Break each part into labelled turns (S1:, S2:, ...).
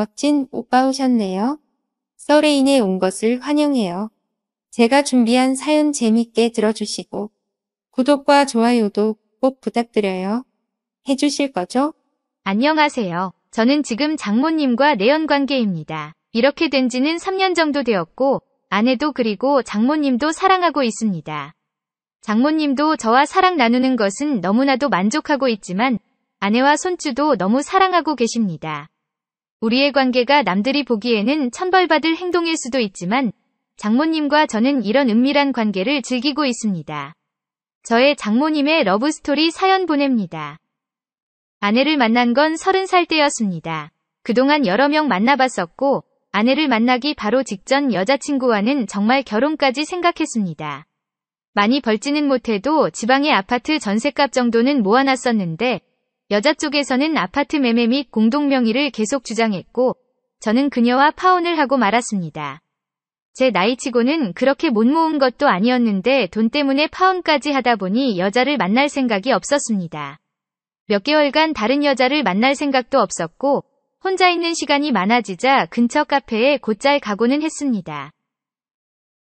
S1: 멋진 오빠 오셨네요. 서울에 온 것을 환영해요. 제가 준비한 사연 재밌게 들어주시고 구독과 좋아요도 꼭 부탁드려요. 해주실 거죠?
S2: 안녕하세요. 저는 지금 장모님과 내연관계입니다. 이렇게 된 지는 3년 정도 되었고 아내도 그리고 장모님도 사랑하고 있습니다. 장모님도 저와 사랑 나누는 것은 너무나도 만족하고 있지만 아내와 손주도 너무 사랑하고 계십니다. 우리의 관계가 남들이 보기에는 천벌받을 행동일 수도 있지만 장모님과 저는 이런 은밀한 관계를 즐기고 있습니다. 저의 장모님의 러브스토리 사연 보냅니다. 아내를 만난 건 30살 때였습니다. 그동안 여러 명 만나봤었고 아내를 만나기 바로 직전 여자친구와는 정말 결혼까지 생각했습니다. 많이 벌지는 못해도 지방의 아파트 전셋값 정도는 모아놨었는데 여자 쪽에서는 아파트 매매 및 공동명의를 계속 주장했고 저는 그녀와 파혼을 하고 말았습니다. 제 나이치고는 그렇게 못 모은 것도 아니었는데 돈 때문에 파혼까지 하다 보니 여자를 만날 생각이 없었습니다. 몇 개월간 다른 여자를 만날 생각도 없었고 혼자 있는 시간이 많아지자 근처 카페에 곧잘 가고는 했습니다.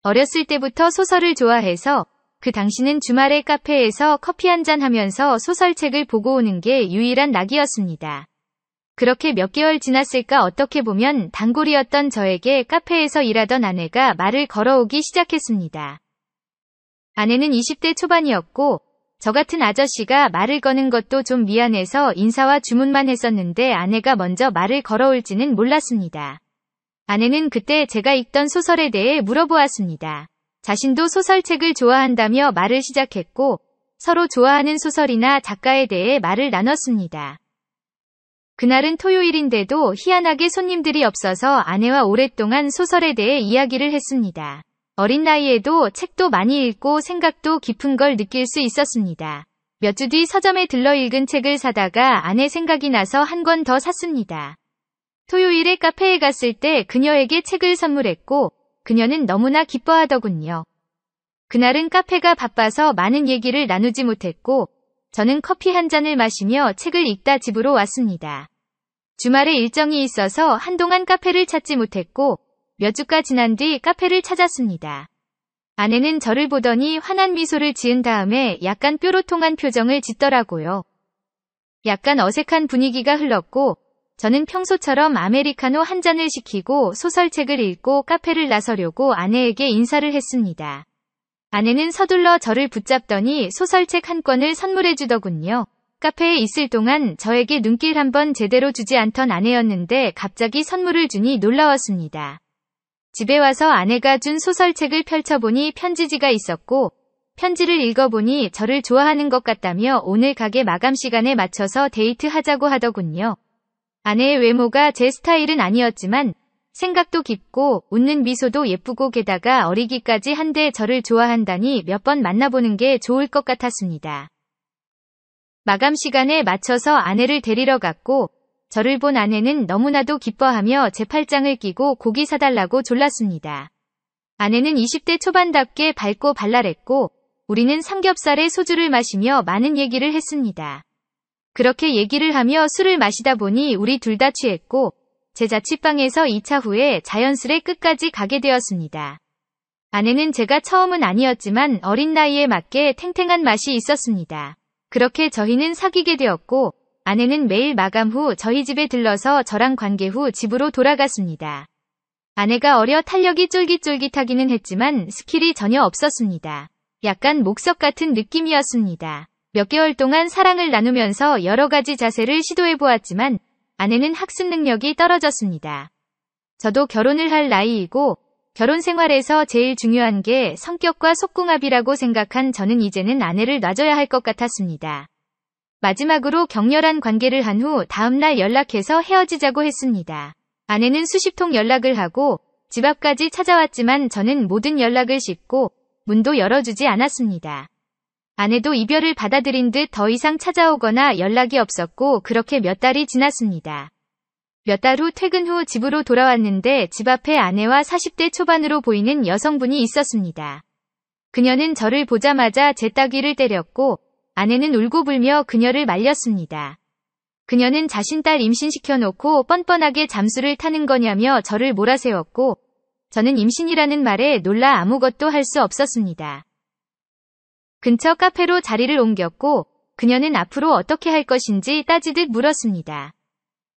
S2: 어렸을 때부터 소설을 좋아해서 그 당시는 주말에 카페에서 커피 한잔 하면서 소설책을 보고 오는 게 유일한 낙이었습니다. 그렇게 몇 개월 지났을까 어떻게 보면 단골이었던 저에게 카페에서 일하던 아내가 말을 걸어오기 시작했습니다. 아내는 20대 초반이었고 저 같은 아저씨가 말을 거는 것도 좀 미안해서 인사와 주문만 했었는데 아내가 먼저 말을 걸어올지는 몰랐습니다. 아내는 그때 제가 읽던 소설에 대해 물어보았습니다. 자신도 소설책을 좋아한다며 말을 시작했고 서로 좋아하는 소설이나 작가에 대해 말을 나눴습니다. 그날은 토요일인데도 희한하게 손님들이 없어서 아내와 오랫동안 소설에 대해 이야기를 했습니다. 어린 나이에도 책도 많이 읽고 생각도 깊은 걸 느낄 수 있었습니다. 몇 주 뒤 서점에 들러 읽은 책을 사다가 아내 생각이 나서 한 권 더 샀습니다. 토요일에 카페에 갔을 때 그녀에게 책을 선물했고 그녀는 너무나 기뻐하더군요. 그날은 카페가 바빠서 많은 얘기를 나누지 못했고 저는 커피 한 잔을 마시며 책을 읽다 집으로 왔습니다. 주말에 일정이 있어서 한동안 카페를 찾지 못했고 몇 주가 지난 뒤 카페를 찾았습니다. 아내는 저를 보더니 환한 미소를 지은 다음에 약간 뾰로통한 표정을 짓더라고요. 약간 어색한 분위기가 흘렀고 저는 평소처럼 아메리카노 한 잔을 시키고 소설책을 읽고 카페를 나서려고 아내에게 인사를 했습니다. 아내는 서둘러 저를 붙잡더니 소설책 한 권을 선물해 주더군요. 카페에 있을 동안 저에게 눈길 한번 제대로 주지 않던 아내였는데 갑자기 선물을 주니 놀라웠습니다. 집에 와서 아내가 준 소설책을 펼쳐보니 편지지가 있었고 편지를 읽어보니 저를 좋아하는 것 같다며 오늘 가게 마감 시간에 맞춰서 데이트하자고 하더군요. 아내의 외모가 제 스타일은 아니었지만 생각도 깊고 웃는 미소도 예쁘고 게다가 어리기까지 한데 저를 좋아한다니 몇 번 만나보는 게 좋을 것 같았습니다. 마감 시간에 맞춰서 아내를 데리러 갔고 저를 본 아내는 너무나도 기뻐하며 제 팔짱을 끼고 고기 사달라고 졸랐습니다. 아내는 20대 초반답게 밝고 발랄했고 우리는 삼겹살에 소주를 마시며 많은 얘기를 했습니다. 그렇게 얘기를 하며 술을 마시다 보니 우리 둘 다 취했고 제 자취방에서 2차 후에 자연스레 끝까지 가게 되었습니다. 아내는 제가 처음은 아니었지만 어린 나이에 맞게 탱탱한 맛이 있었습니다. 그렇게 저희는 사귀게 되었고 아내는 매일 마감 후 저희 집에 들러서 저랑 관계 후 집으로 돌아갔습니다. 아내가 어려 탄력이 쫄깃쫄깃하기는 했지만 스킬이 전혀 없었습니다. 약간 목석 같은 느낌이었습니다. 몇 개월 동안 사랑을 나누면서 여러 가지 자세를 시도해보았지만 아내는 학습 능력이 떨어졌습니다. 저도 결혼을 할 나이이고 결혼 생활에서 제일 중요한 게 성격과 속궁합이라고 생각한 저는 이제는 아내를 놔줘야 할 것 같았습니다. 마지막으로 격렬한 관계를 한 후 다음날 연락해서 헤어지자고 했습니다. 아내는 수십 통 연락을 하고 집 앞까지 찾아왔지만 저는 모든 연락을 씹고 문도 열어주지 않았습니다. 아내도 이별을 받아들인 듯 더 이상 찾아오거나 연락이 없었고 그렇게 몇 달이 지났습니다. 몇 달 후 퇴근 후 집으로 돌아왔는데 집 앞에 아내와 40대 초반으로 보이는 여성분이 있었습니다. 그녀는 저를 보자마자 제 따귀를 때렸고 아내는 울고불며 그녀를 말렸습니다. 그녀는 자신 딸 임신시켜놓고 뻔뻔하게 잠수를 타는 거냐며 저를 몰아세웠고 저는 임신이라는 말에 놀라 아무것도 할 수 없었습니다. 근처 카페로 자리를 옮겼고 그녀는 앞으로 어떻게 할 것인지 따지듯 물었습니다.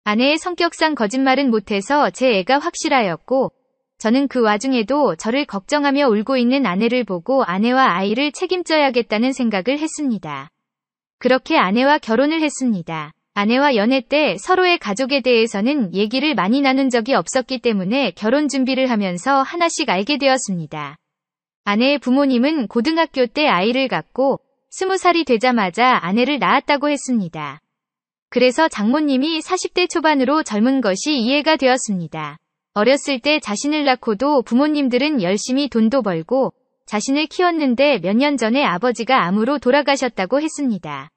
S2: 아내의 성격상 거짓말은 못해서 제 애가 확실하였고 저는 그 와중에도 저를 걱정하며 울고 있는 아내를 보고 아내와 아이를 책임져야겠다는 생각을 했습니다. 그렇게 아내와 결혼을 했습니다. 아내와 연애 때 서로의 가족에 대해서는 얘기를 많이 나눈 적이 없었기 때문에 결혼 준비를 하면서 하나씩 알게 되었습니다. 아내의 부모님은 고등학교 때 아이를 갖고 20살이 되자마자 아내를 낳았다고 했습니다. 그래서 장모님이 40대 초반으로 젊은 것이 이해가 되었습니다. 어렸을 때 자신을 낳고도 부모님들은 열심히 돈도 벌고 자신을 키웠는데 몇 년 전에 아버지가 암으로 돌아가셨다고 했습니다.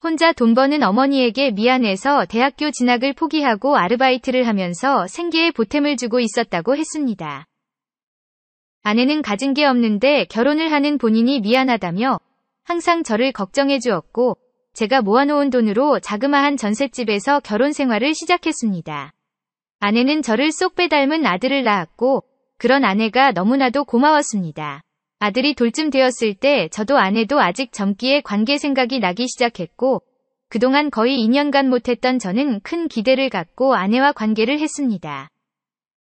S2: 혼자 돈 버는 어머니에게 미안해서 대학교 진학을 포기하고 아르바이트를 하면서 생계에 보탬을 주고 있었다고 했습니다. 아내는 가진 게 없는데 결혼을 하는 본인이 미안하다며 항상 저를 걱정해 주었고 제가 모아놓은 돈으로 자그마한 전셋집에서 결혼 생활을 시작했습니다. 아내는 저를 쏙 빼닮은 아들을 낳았고 그런 아내가 너무나도 고마웠습니다. 아들이 돌쯤 되었을 때 저도 아내도 아직 젊기에 관계 생각이 나기 시작했고 그동안 거의 2년간 못했던 저는 큰 기대를 갖고 아내와 관계를 했습니다.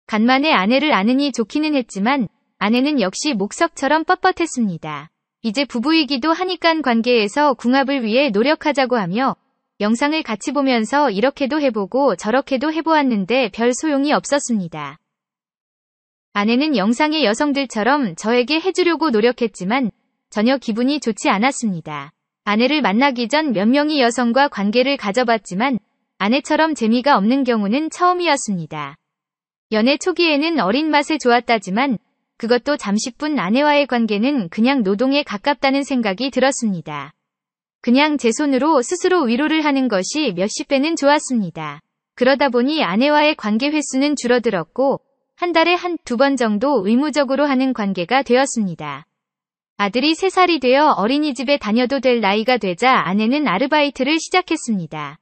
S2: 간만에 아내를 아느니 좋기는 했지만 아내는 역시 목석처럼 뻣뻣했습니다. 이제 부부이기도 하니깐 관계에서 궁합을 위해 노력하자고 하며 영상을 같이 보면서 이렇게도 해보고 저렇게도 해보았는데 별 소용이 없었습니다. 아내는 영상의 여성들처럼 저에게 해주려고 노력했지만 전혀 기분이 좋지 않았습니다. 아내를 만나기 전 몇 명의 여성과 관계를 가져봤지만 아내처럼 재미가 없는 경우는 처음이었습니다. 연애 초기에는 어린 맛에 좋았다지만 그것도 잠시뿐 아내와의 관계는 그냥 노동에 가깝다는 생각이 들었습니다. 그냥 제 손으로 스스로 위로를 하는 것이 몇십 배는 좋았습니다. 그러다 보니 아내와의 관계 횟수는 줄어들었고 한 달에 한두 번 정도 의무적으로 하는 관계가 되었습니다. 아들이 3살이 되어 어린이집에 다녀도 될 나이가 되자 아내는 아르바이트를 시작했습니다.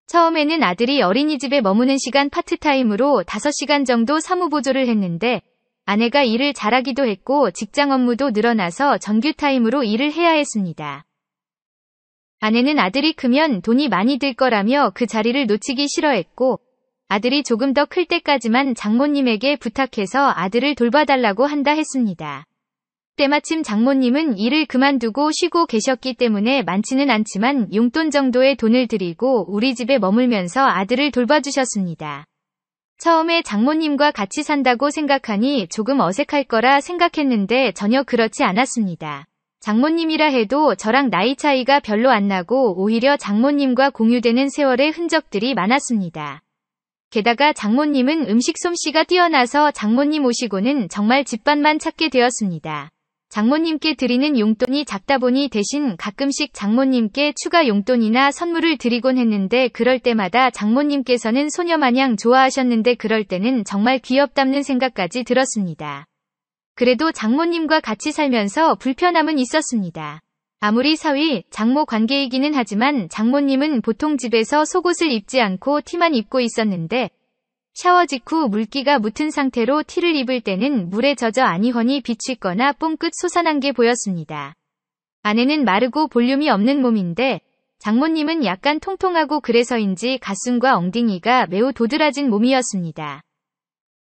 S2: 처음에는 아들이 어린이집에 머무는 시간 파트타임으로 5시간 정도 사무보조를 했는데 아내가 일을 잘하기도 했고 직장 업무도 늘어나서 정규타임으로 일을 해야 했습니다. 아내는 아들이 크면 돈이 많이 들 거라며 그 자리를 놓치기 싫어했고 아들이 조금 더 클 때까지만 장모님에게 부탁해서 아들을 돌봐달라고 한다 했습니다. 때마침 장모님은 일을 그만두고 쉬고 계셨기 때문에 많지는 않지만 용돈 정도의 돈을 드리고 우리 집에 머물면서 아들을 돌봐주셨습니다. 처음에 장모님과 같이 산다고 생각하니 조금 어색할 거라 생각했는데 전혀 그렇지 않았습니다. 장모님이라 해도 저랑 나이 차이가 별로 안 나고 오히려 장모님과 공유되는 세월의 흔적들이 많았습니다. 게다가 장모님은 음식 솜씨가 뛰어나서 장모님 오시고는 정말 집밥만 찾게 되었습니다. 장모님께 드리는 용돈이 작다 보니 대신 가끔씩 장모님께 추가 용돈이나 선물을 드리곤 했는데 그럴 때마다 장모님께서는 소녀마냥 좋아하셨는데 그럴 때는 정말 귀엽다는 생각까지 들었습니다. 그래도 장모님과 같이 살면서 불편함은 있었습니다. 아무리 사위, 장모 관계이기는 하지만 장모님은 보통 집에서 속옷을 입지 않고 티만 입고 있었는데 샤워 직후 물기가 묻은 상태로 티를 입을 때는 물에 젖어 아니허니 비치거나 뽕끝 솟아난 게 보였습니다. 아내는 마르고 볼륨이 없는 몸인데 장모님은 약간 통통하고 그래서인지 가슴과 엉덩이가 매우 도드라진 몸이었습니다.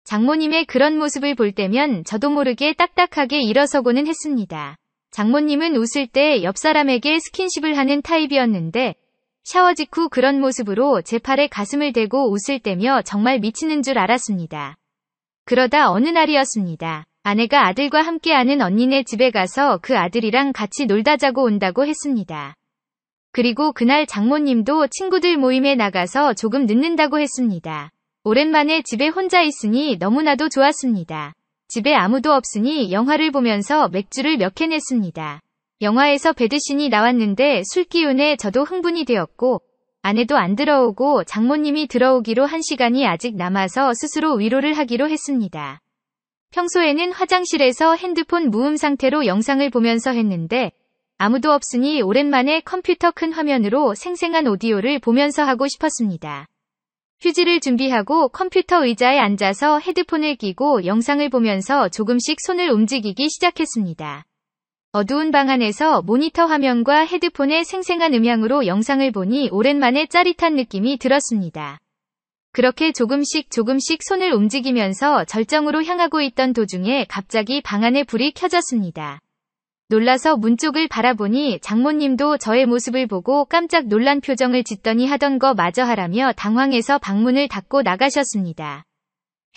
S2: 장모님의 그런 모습을 볼 때면 저도 모르게 딱딱하게 일어서고는 했습니다. 장모님은 웃을 때 옆 사람에게 스킨십을 하는 타입이었는데 샤워 직후 그런 모습으로 제 팔에 가슴을 대고 웃을 때며 정말 미치는 줄 알았습니다. 그러다 어느 날이었습니다. 아내가 아들과 함께하는 언니네 집에 가서 그 아들이랑 같이 놀다 자고 온다고 했습니다. 그리고 그날 장모님도 친구들 모임에 나가서 조금 늦는다고 했습니다. 오랜만에 집에 혼자 있으니 너무나도 좋았습니다. 집에 아무도 없으니 영화를 보면서 맥주를 몇 캔 했습니다. 영화에서 배드신이 나왔는데 술 기운에 저도 흥분이 되었고 아내도 안 들어오고 장모님이 들어오기로 한 시간이 아직 남아서 스스로 위로를 하기로 했습니다. 평소에는 화장실에서 핸드폰 무음 상태로 영상을 보면서 했는데 아무도 없으니 오랜만에 컴퓨터 큰 화면으로 생생한 오디오를 보면서 하고 싶었습니다. 휴지를 준비하고 컴퓨터 의자에 앉아서 헤드폰을 끼고 영상을 보면서 조금씩 손을 움직이기 시작했습니다. 어두운 방 안에서 모니터 화면과 헤드폰의 생생한 음향으로 영상을 보니 오랜만에 짜릿한 느낌이 들었습니다. 그렇게 조금씩 손을 움직이면서 절정으로 향하고 있던 도중에 갑자기 방 안에 불이 켜졌습니다. 놀라서 문 쪽을 바라보니 장모님도 저의 모습을 보고 깜짝 놀란 표정을 짓더니 하던 거 마저 하라며 당황해서 방문을 닫고 나가셨습니다.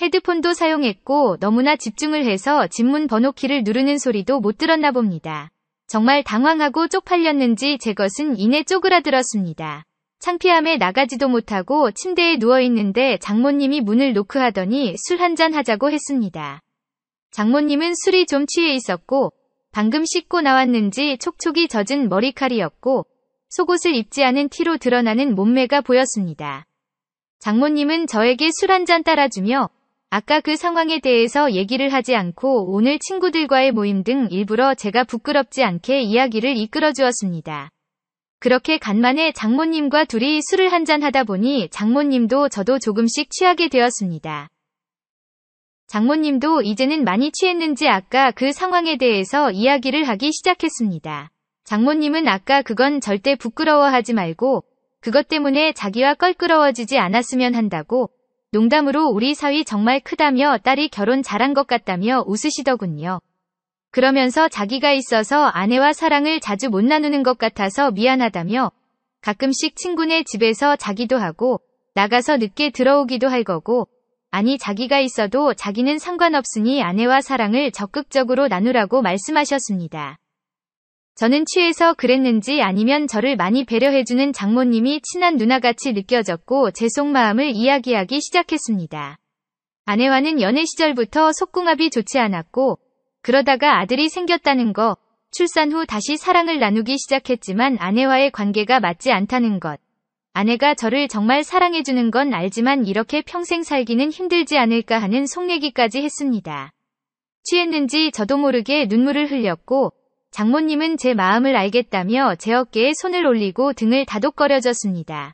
S2: 헤드폰도 사용했고 너무나 집중을 해서 집문 번호키를 누르는 소리도 못 들었나 봅니다. 정말 당황하고 쪽팔렸는지 제 것은 이내 쪼그라들었습니다. 창피함에 나가지도 못하고 침대에 누워있는데 장모님이 문을 노크하더니 술 한잔 하자고 했습니다. 장모님은 술이 좀 취해 있었고 방금 씻고 나왔는지 촉촉이 젖은 머리칼이었고 속옷을 입지 않은 티로 드러나는 몸매가 보였습니다. 장모님은 저에게 술 한잔 따라주며 아까 그 상황에 대해서 얘기를 하지 않고 오늘 친구들과의 모임 등 일부러 제가 부끄럽지 않게 이야기를 이끌어 주었습니다. 그렇게 간만에 장모님과 둘이 술을 한잔 하다 보니 장모님도 저도 조금씩 취하게 되었습니다. 장모님도 이제는 많이 취했는지 아까 그 상황에 대해서 이야기를 하기 시작했습니다. 장모님은 아까 그건 절대 부끄러워하지 말고 그것 때문에 자기와 껄끄러워지지 않았으면 한다고 농담으로 우리 사위 정말 크다며 딸이 결혼 잘한 것 같다며 웃으시더군요. 그러면서 자기가 있어서 아내와 사랑을 자주 못 나누는 것 같아서 미안하다며 가끔씩 친구네 집에서 자기도 하고 나가서 늦게 들어오기도 할 거고 아니 자기가 있어도 자기는 상관없으니 아내와 사랑을 적극적으로 나누라고 말씀하셨습니다. 저는 취해서 그랬는지 아니면 저를 많이 배려해주는 장모님이 친한 누나같이 느껴졌고 제 속마음을 이야기하기 시작했습니다. 아내와는 연애 시절부터 속궁합이 좋지 않았고 그러다가 아들이 생겼다는 거, 출산 후 다시 사랑을 나누기 시작했지만 아내와의 관계가 맞지 않다는 것. 아내가 저를 정말 사랑해주는 건 알지만 이렇게 평생 살기는 힘들지 않을까 하는 속내기까지 했습니다. 취했는지 저도 모르게 눈물을 흘렸고 장모님은 제 마음을 알겠다며 제 어깨에 손을 올리고 등을 다독거려줬습니다.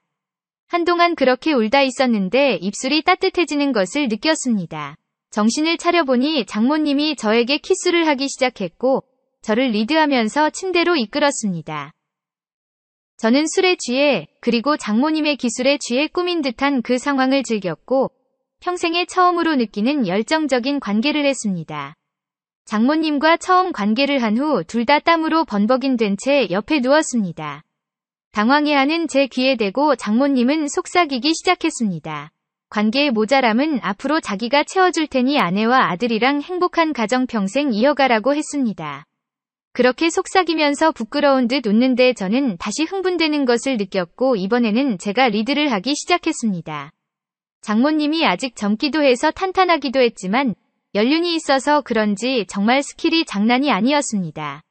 S2: 한동안 그렇게 울다 있었는데 입술이 따뜻해지는 것을 느꼈습니다. 정신을 차려보니 장모님이 저에게 키스를 하기 시작했고 저를 리드하면서 침대로 이끌었습니다. 저는 술에 취해 그리고 장모님의 기술에 취해 꾸민 듯한 그 상황을 즐겼고 평생에 처음으로 느끼는 열정적인 관계를 했습니다. 장모님과 처음 관계를 한 후 둘 다 땀으로 번벅인 된 채 옆에 누웠습니다. 당황해하는 제 귀에 대고 장모님은 속삭이기 시작했습니다. 관계의 모자람은 앞으로 자기가 채워줄 테니 아내와 아들이랑 행복한 가정 평생 이어가라고 했습니다. 그렇게 속삭이면서 부끄러운 듯 웃는데 저는 다시 흥분되는 것을 느꼈고 이번에는 제가 리드를 하기 시작했습니다. 장모님이 아직 젊기도 해서 탄탄하기도 했지만 연륜이 있어서 그런지 정말 스킬이 장난이 아니었습니다.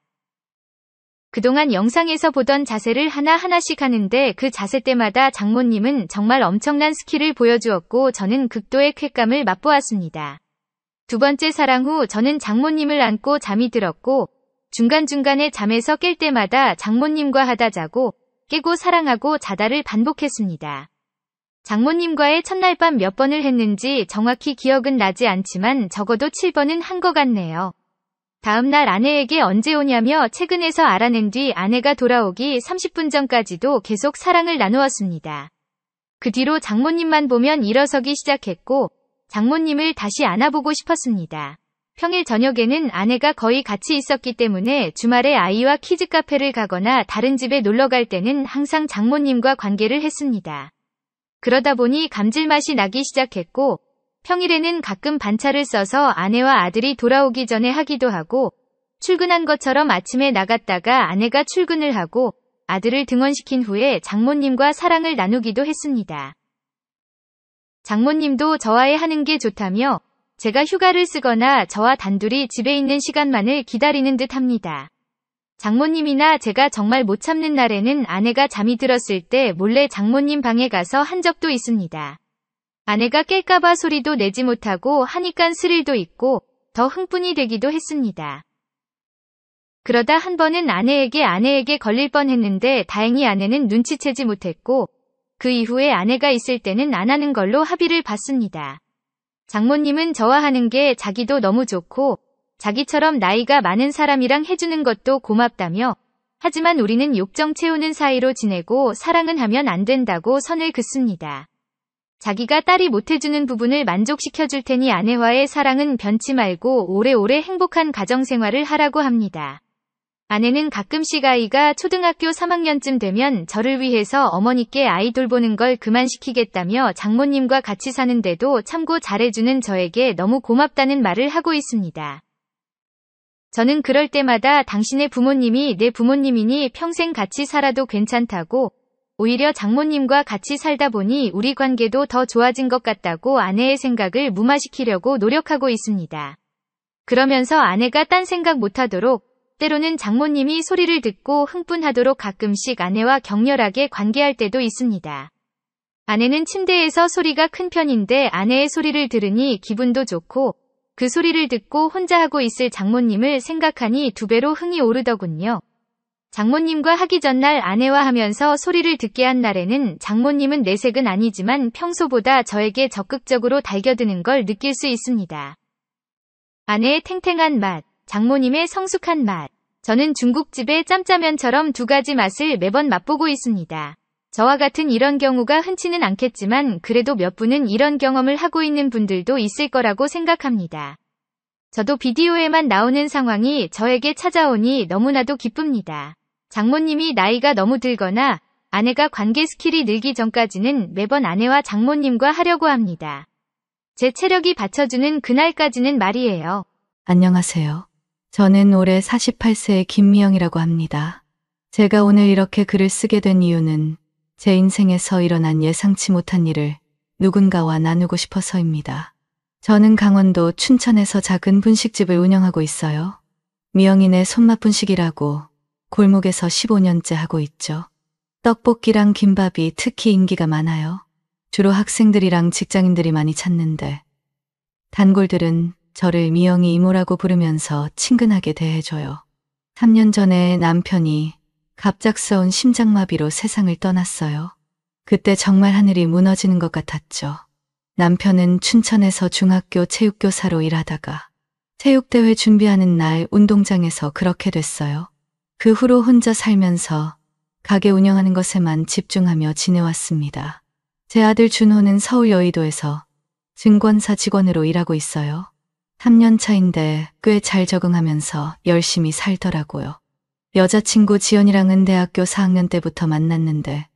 S2: 그동안 영상에서 보던 자세를 하나하나씩 하는데 그 자세 때마다 장모님은 정말 엄청난 스킬을 보여주었고 저는 극도의 쾌감을 맛보았습니다. 두 번째 사랑 후 저는 장모님을 안고 잠이 들었고 중간중간에 잠에서 깰 때마다 장모님과 하다 자고 깨고 사랑하고 자다를 반복했습니다. 장모님과의 첫날 밤 몇 번을 했는지 정확히 기억은 나지 않지만 적어도 7번은 한 것 같네요. 다음날 아내에게 언제 오냐며 최근에서 알아낸 뒤 아내가 돌아오기 30분 전까지도 계속 사랑을 나누었습니다. 그 뒤로 장모님만 보면 일어서기 시작했고 장모님을 다시 안아보고 싶었습니다. 평일 저녁에는 아내가 거의 같이 있었기 때문에 주말에 아이와 키즈 카페를 가거나 다른 집에 놀러 갈 때는 항상 장모님과 관계를 했습니다. 그러다 보니 감질맛이 나기 시작했고 평일에는 가끔 반차를 써서 아내와 아들이 돌아오기 전에 하기도 하고 출근한 것처럼 아침에 나갔다가 아내가 출근을 하고 아들을 등원시킨 후에 장모님과 사랑을 나누기도 했습니다. 장모님도 저와의 하는 게 좋다며 제가 휴가를 쓰거나 저와 단둘이 집에 있는 시간만을 기다리는 듯 합니다. 장모님이나 제가 정말 못 참는 날에는 아내가 잠이 들었을 때 몰래 장모님 방에 가서 한 적도 있습니다. 아내가 깰까봐 소리도 내지 못하고 하니깐 스릴도 있고 더 흥분이 되기도 했습니다. 그러다 한 번은 아내에게 걸릴 뻔했는데 다행히 아내는 눈치채지 못했고 그 이후에 아내가 있을 때는 안 하는 걸로 합의를 봤습니다. 장모님은 저와 하는 게 자기도 너무 좋고 자기처럼 나이가 많은 사람이랑 해주는 것도 고맙다며 하지만 우리는 욕정 채우는 사이로 지내고 사랑은 하면 안 된다고 선을 긋습니다. 자기가 딸이 못해주는 부분을 만족시켜줄 테니 아내와의 사랑은 변치 말고 오래오래 행복한 가정생활을 하라고 합니다. 아내는 가끔씩 아이가 초등학교 3학년쯤 되면 저를 위해서 어머니께 아이 돌보는 걸 그만시키겠다며 장모님과 같이 사는데도 참고 잘해주는 저에게 너무 고맙다는 말을 하고 있습니다. 저는 그럴 때마다 당신의 부모님이 내 부모님이니 평생 같이 살아도 괜찮다고 오히려 장모님과 같이 살다 보니 우리 관계도 더 좋아진 것 같다고 아내의 생각을 무마시키려고 노력하고 있습니다. 그러면서 아내가 딴 생각 못하도록 때로는 장모님이 소리를 듣고 흥분하도록 가끔씩 아내와 격렬하게 관계할 때도 있습니다. 아내는 침대에서 소리가 큰 편인데 아내의 소리를 들으니 기분도 좋고 그 소리를 듣고 혼자 하고 있을 장모님을 생각하니 2배로 흥이 오르더군요. 장모님과 하기 전날 아내와 하면서 소리를 듣게 한 날에는 장모님은 내색은 아니지만 평소보다 저에게 적극적으로 달겨드는 걸 느낄 수 있습니다. 아내의 탱탱한 맛, 장모님의 성숙한 맛. 저는 중국집의 짬짜면처럼 2가지 맛을 매번 맛보고 있습니다. 저와 같은 이런 경우가 흔치는 않겠지만 그래도 몇 분은 이런 경험을 하고 있는 분들도 있을 거라고 생각합니다. 저도 비디오에만 나오는 상황이 저에게 찾아오니 너무나도 기쁩니다. 장모님이 나이가 너무 들거나 아내가 관계 스킬이 늘기 전까지는 매번 아내와 장모님과 하려고 합니다. 제 체력이 받쳐주는 그날까지는 말이에요.
S3: 안녕하세요. 저는 올해 48세의 김미영이라고 합니다. 제가 오늘 이렇게 글을 쓰게 된 이유는 제 인생에서 일어난 예상치 못한 일을 누군가와 나누고 싶어서입니다. 저는 강원도 춘천에서 작은 분식집을 운영하고 있어요. 미영이네 손맛 분식이라고 골목에서 15년째 하고 있죠. 떡볶이랑 김밥이 특히 인기가 많아요. 주로 학생들이랑 직장인들이 많이 찾는데 단골들은 저를 미영이 이모라고 부르면서 친근하게 대해줘요. 3년 전에 남편이 갑작스러운 심장마비로 세상을 떠났어요. 그때 정말 하늘이 무너지는 것 같았죠. 남편은 춘천에서 중학교 체육교사로 일하다가 체육대회 준비하는 날 운동장에서 그렇게 됐어요. 그 후로 혼자 살면서 가게 운영하는 것에만 집중하며 지내왔습니다. 제 아들 준호는 서울 여의도에서 증권사 직원으로 일하고 있어요. 3년 차인데 꽤 잘 적응하면서 열심히 살더라고요. 여자친구 지연이랑은 대학교 4학년 때부터 만났는데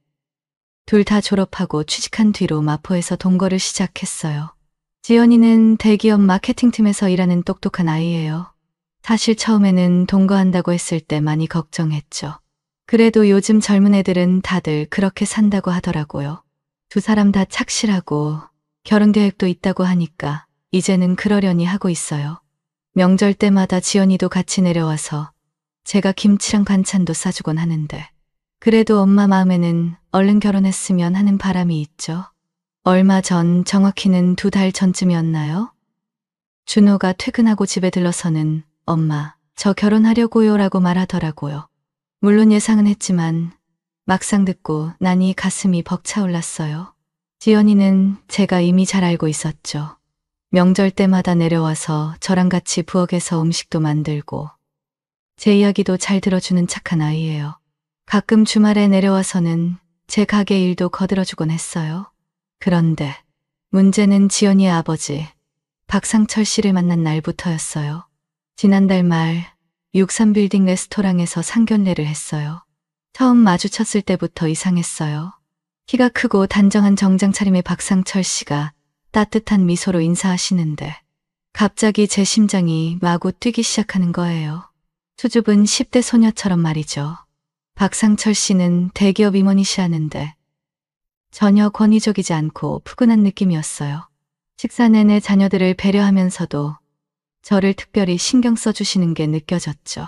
S3: 둘 다 졸업하고 취직한 뒤로 마포에서 동거를 시작했어요. 지연이는 대기업 마케팅팀에서 일하는 똑똑한 아이예요. 사실 처음에는 동거한다고 했을 때 많이 걱정했죠. 그래도 요즘 젊은 애들은 다들 그렇게 산다고 하더라고요. 2사람 다 착실하고 결혼 계획도 있다고 하니까 이제는 그러려니 하고 있어요. 명절 때마다 지연이도 같이 내려와서 제가 김치랑 반찬도 싸주곤 하는데 그래도 엄마 마음에는 얼른 결혼했으면 하는 바람이 있죠. 얼마 전, 정확히는 2달 전쯤이었나요? 준호가 퇴근하고 집에 들러서는 엄마, 저 결혼하려고요 라고 말하더라고요. 물론 예상은 했지만 막상 듣고 나니 가슴이 벅차올랐어요. 지연이는 제가 이미 잘 알고 있었죠. 명절 때마다 내려와서 저랑 같이 부엌에서 음식도 만들고 제 이야기도 잘 들어주는 착한 아이예요. 가끔 주말에 내려와서는 제 가게 일도 거들어주곤 했어요. 그런데 문제는 지연이의 아버지 박상철 씨를 만난 날부터였어요. 지난달 말 63빌딩 레스토랑에서 상견례를 했어요. 처음 마주쳤을 때부터 이상했어요. 키가 크고 단정한 정장 차림의 박상철 씨가 따뜻한 미소로 인사하시는데 갑자기 제 심장이 마구 뛰기 시작하는 거예요. 수줍은 10대 소녀처럼 말이죠. 박상철 씨는 대기업 임원이시라는데 전혀 권위적이지 않고 푸근한 느낌이었어요. 식사 내내 자녀들을 배려하면서도 저를 특별히 신경 써주시는 게 느껴졌죠.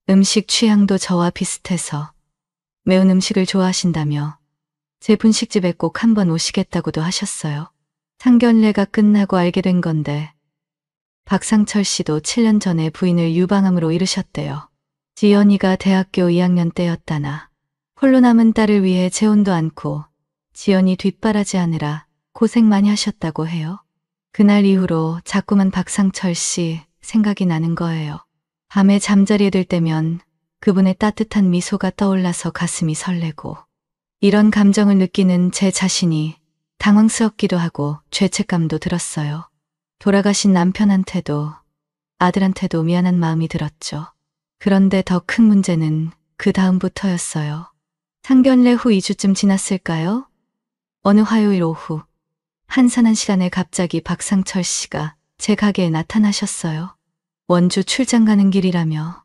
S3: 음식 취향도 저와 비슷해서 매운 음식을 좋아하신다며 제 분식집에 꼭 한번 오시겠다고도 하셨어요. 상견례가 끝나고 알게 된 건데 박상철 씨도 7년 전에 부인을 유방암으로 잃으셨대요. 지연이가 대학교 2학년 때였다나 홀로 남은 딸을 위해 재혼도 않고 지연이 뒷바라지하느라 고생 많이 하셨다고 해요. 그날 이후로 자꾸만 박상철 씨 생각이 나는 거예요. 밤에 잠자리에 들 때면 그분의 따뜻한 미소가 떠올라서 가슴이 설레고 이런 감정을 느끼는 제 자신이 당황스럽기도 하고 죄책감도 들었어요. 돌아가신 남편한테도 아들한테도 미안한 마음이 들었죠. 그런데 더 큰 문제는 그 다음부터였어요. 상견례 후 2주쯤 지났을까요? 어느 화요일 오후 한산한 시간에 갑자기 박상철 씨가 제 가게에 나타나셨어요. 원주 출장 가는 길이라며.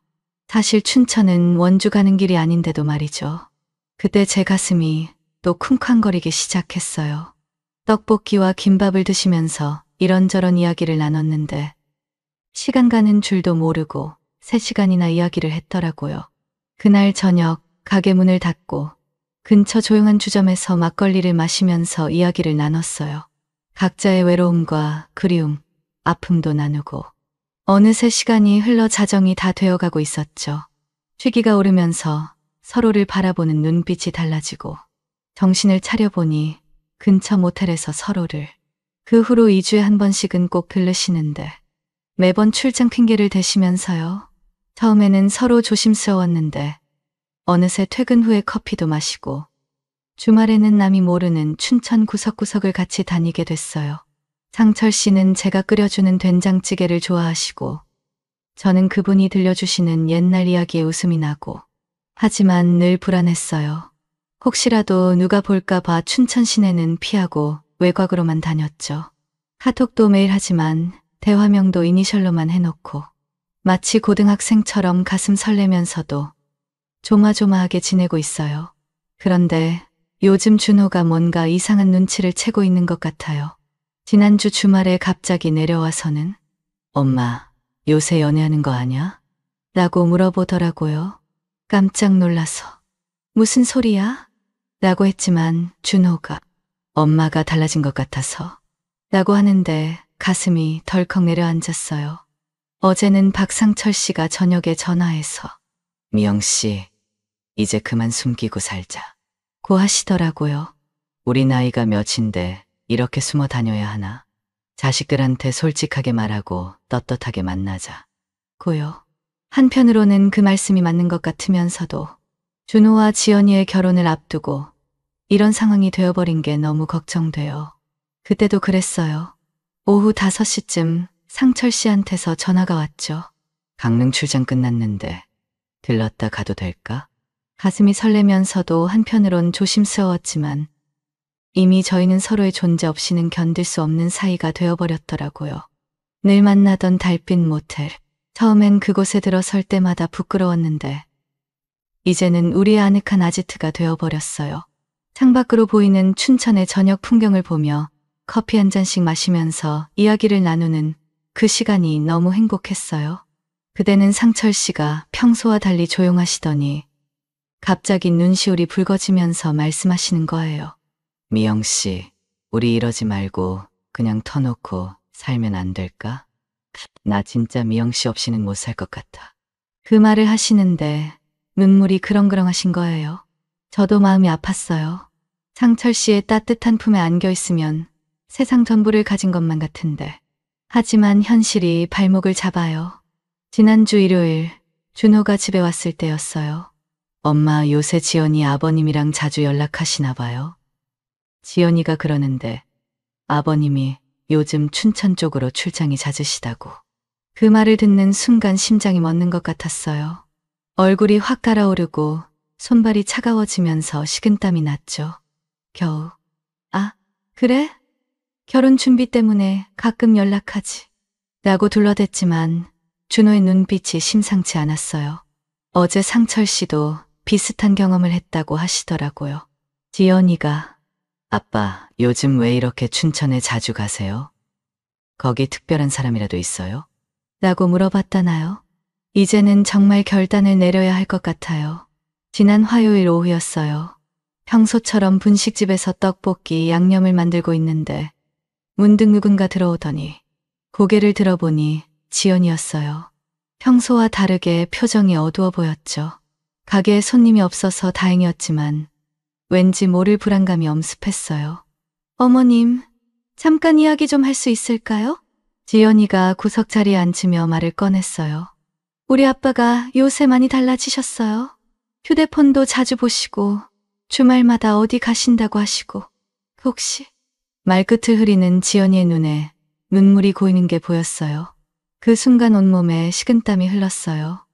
S3: 사실 춘천은 원주 가는 길이 아닌데도 말이죠. 그때 제 가슴이 또 쿵쾅거리기 시작했어요. 떡볶이와 김밥을 드시면서 이런저런 이야기를 나눴는데 시간 가는 줄도 모르고 3시간이나 이야기를 했더라고요. 그날 저녁 가게 문을 닫고 근처 조용한 주점에서 막걸리를 마시면서 이야기를 나눴어요. 각자의 외로움과 그리움, 아픔도 나누고 어느새 시간이 흘러 자정이 다 되어가고 있었죠. 취기가 오르면서 서로를 바라보는 눈빛이 달라지고 정신을 차려보니 근처 모텔에서 서로를 그 후로 2주에 한 번씩은 꼭 들르시는데 매번 출장 핑계를 대시면서요. 처음에는 서로 조심스러웠는데 어느새 퇴근 후에 커피도 마시고 주말에는 남이 모르는 춘천 구석구석을 같이 다니게 됐어요. 상철 씨는 제가 끓여주는 된장찌개를 좋아하시고 저는 그분이 들려주시는 옛날 이야기에 웃음이 나고 하지만 늘 불안했어요. 혹시라도 누가 볼까 봐 춘천 시내는 피하고 외곽으로만 다녔죠. 카톡도 매일 하지만 대화명도 이니셜로만 해놓고 마치 고등학생처럼 가슴 설레면서도 조마조마하게 지내고 있어요. 그런데 요즘 준호가 뭔가 이상한 눈치를 채고 있는 것 같아요. 지난주 주말에 갑자기 내려와서는 엄마, 요새 연애하는 거 아냐? 라고 물어보더라고요. 깜짝 놀라서 무슨 소리야? 라고 했지만 준호가 엄마가 달라진 것 같아서 라고 하는데 가슴이 덜컥 내려앉았어요. 어제는 박상철 씨가 저녁에 전화해서 미영 씨, 이제 그만 숨기고 살자 고 하시더라고요. 우리 나이가 몇인데 이렇게 숨어 다녀야 하나? 자식들한테 솔직하게 말하고 떳떳하게 만나자 고요. 한편으로는 그 말씀이 맞는 것 같으면서도 준호와 지연이의 결혼을 앞두고 이런 상황이 되어버린 게 너무 걱정돼요. 그때도 그랬어요. 오후 5시쯤 상철 씨한테서 전화가 왔죠. 강릉 출장 끝났는데 들렀다 가도 될까? 가슴이 설레면서도 한편으론 조심스러웠지만 이미 저희는 서로의 존재 없이는 견딜 수 없는 사이가 되어버렸더라고요. 늘 만나던 달빛 모텔. 처음엔 그곳에 들어설 때마다 부끄러웠는데 이제는 우리의 아늑한 아지트가 되어버렸어요. 창밖으로 보이는 춘천의 저녁 풍경을 보며 커피 한 잔씩 마시면서 이야기를 나누는 그 시간이 너무 행복했어요. 그대는 상철 씨가 평소와 달리 조용하시더니 갑자기 눈시울이 붉어지면서 말씀하시는 거예요. 미영 씨, 우리 이러지 말고 그냥 터놓고 살면 안 될까? 나 진짜 미영 씨 없이는 못 살 것 같아. 그 말을 하시는데 눈물이 그렁그렁하신 거예요. 저도 마음이 아팠어요. 상철 씨의 따뜻한 품에 안겨 있으면 세상 전부를 가진 것만 같은데. 하지만 현실이 발목을 잡아요. 지난주 일요일 준호가 집에 왔을 때였어요. 엄마, 요새 지연이 아버님이랑 자주 연락하시나 봐요. 지연이가 그러는데 아버님이 요즘 춘천 쪽으로 출장이 잦으시다고. 그 말을 듣는 순간 심장이 멎는 것 같았어요. 얼굴이 확 달아오르고 손발이 차가워지면서 식은땀이 났죠. 겨우 아, 그래? 결혼 준비 때문에 가끔 연락하지. 라고 둘러댔지만 준호의 눈빛이 심상치 않았어요. 어제 상철 씨도 비슷한 경험을 했다고 하시더라고요. 지연이가 아빠, 요즘 왜 이렇게 춘천에 자주 가세요? 거기 특별한 사람이라도 있어요? 라고 물어봤다나요? 이제는 정말 결단을 내려야 할 것 같아요. 지난 화요일 오후였어요. 평소처럼 분식집에서 떡볶이 양념을 만들고 있는데 문득 누군가 들어오더니 고개를 들어보니 지연이었어요. 평소와 다르게 표정이 어두워 보였죠. 가게에 손님이 없어서 다행이었지만 왠지 모를 불안감이 엄습했어요. 어머님, 잠깐 이야기 좀 할 수 있을까요? 지연이가 구석 자리에 앉으며 말을 꺼냈어요. 우리 아빠가 요새 많이 달라지셨어요. 휴대폰도 자주 보시고 주말마다 어디 가신다고 하시고 혹시 말끝을 흐리는 지연이의 눈에 눈물이 고이는 게 보였어요. 그 순간 온몸에 식은땀이 흘렀어요.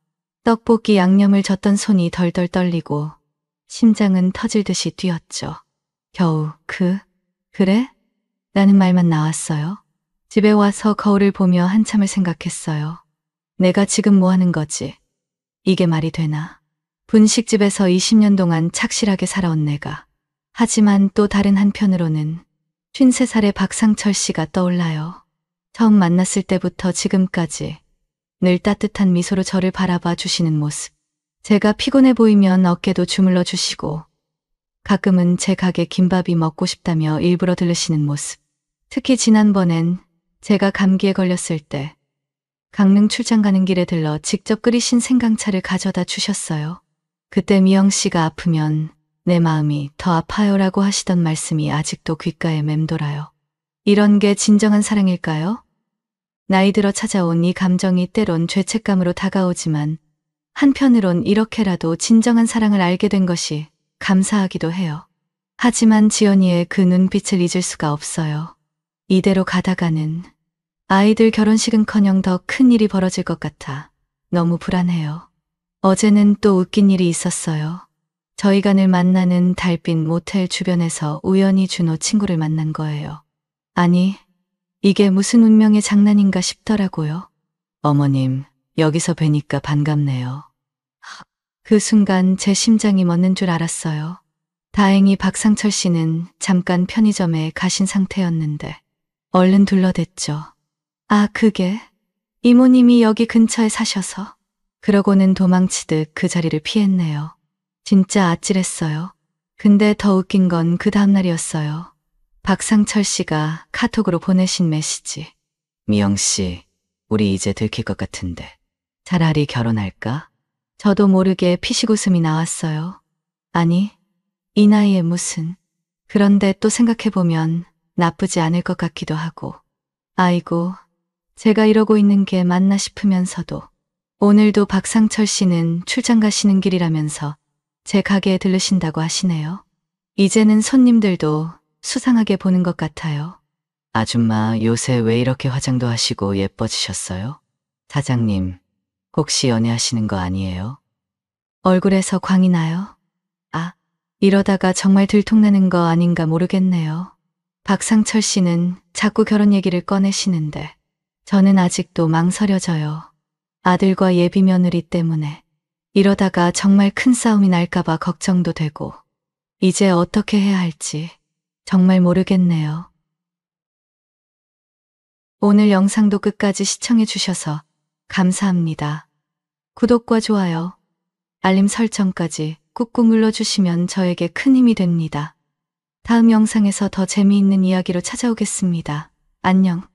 S3: 떡볶이 양념을 젓던 손이 덜덜 떨리고 심장은 터질 듯이 뛰었죠. 겨우 그래? 라는 말만 나왔어요. 집에 와서 거울을 보며 한참을 생각했어요. 내가 지금 뭐 하는 거지? 이게 말이 되나? 분식집에서 20년 동안 착실하게 살아온 내가. 하지만 또 다른 한편으로는 53살의 박상철 씨가 떠올라요. 처음 만났을 때부터 지금까지 늘 따뜻한 미소로 저를 바라봐 주시는 모습. 제가 피곤해 보이면 어깨도 주물러 주시고 가끔은 제 가게 김밥이 먹고 싶다며 일부러 들르시는 모습. 특히 지난번엔 제가 감기에 걸렸을 때 강릉 출장 가는 길에 들러 직접 끓이신 생강차를 가져다 주셨어요. 그때 미영 씨가 아프면 내 마음이 더 아파요라고 하시던 말씀이 아직도 귓가에 맴돌아요. 이런 게 진정한 사랑일까요? 나이 들어 찾아온 이 감정이 때론 죄책감으로 다가오지만 한편으론 이렇게라도 진정한 사랑을 알게 된 것이 감사하기도 해요. 하지만 지연이의 그 눈빛을 잊을 수가 없어요. 이대로 가다가는 아이들 결혼식은커녕 더 큰 일이 벌어질 것 같아 너무 불안해요. 어제는 또 웃긴 일이 있었어요. 저희가 늘 만나는 달빛 모텔 주변에서 우연히 준호 친구를 만난 거예요. 아니, 이게 무슨 운명의 장난인가 싶더라고요. 어머님, 여기서 뵈니까 반갑네요. 그 순간 제 심장이 멎는 줄 알았어요. 다행히 박상철 씨는 잠깐 편의점에 가신 상태였는데 얼른 둘러댔죠. 아, 그게 이모님이 여기 근처에 사셔서. 그러고는 도망치듯 그 자리를 피했네요. 진짜 아찔했어요. 근데 더 웃긴 건 그 다음날이었어요. 박상철 씨가 카톡으로 보내신 메시지. 미영 씨, 우리 이제 들킬 것 같은데 차라리 결혼할까? 저도 모르게 피식 웃음이 나왔어요. 아니, 이 나이에 무슨. 그런데 또 생각해보면 나쁘지 않을 것 같기도 하고. 아이고, 제가 이러고 있는 게 맞나 싶으면서도. 오늘도 박상철 씨는 출장 가시는 길이라면서 제 가게에 들르신다고 하시네요. 이제는 손님들도 수상하게 보는 것 같아요. 아줌마, 요새 왜 이렇게 화장도 하시고 예뻐지셨어요? 사장님, 혹시 연애하시는 거 아니에요? 얼굴에서 광이 나요? 아, 이러다가 정말 들통나는 거 아닌가 모르겠네요. 박상철 씨는 자꾸 결혼 얘기를 꺼내시는데 저는 아직도 망설여져요. 아들과 예비 며느리 때문에. 이러다가 정말 큰 싸움이 날까봐 걱정도 되고 이제 어떻게 해야 할지 정말 모르겠네요. 오늘 영상도 끝까지 시청해 주셔서 감사합니다. 구독과 좋아요, 알림 설정까지 꾹꾹 눌러주시면 저에게 큰 힘이 됩니다. 다음 영상에서 더 재미있는 이야기로 찾아오겠습니다. 안녕.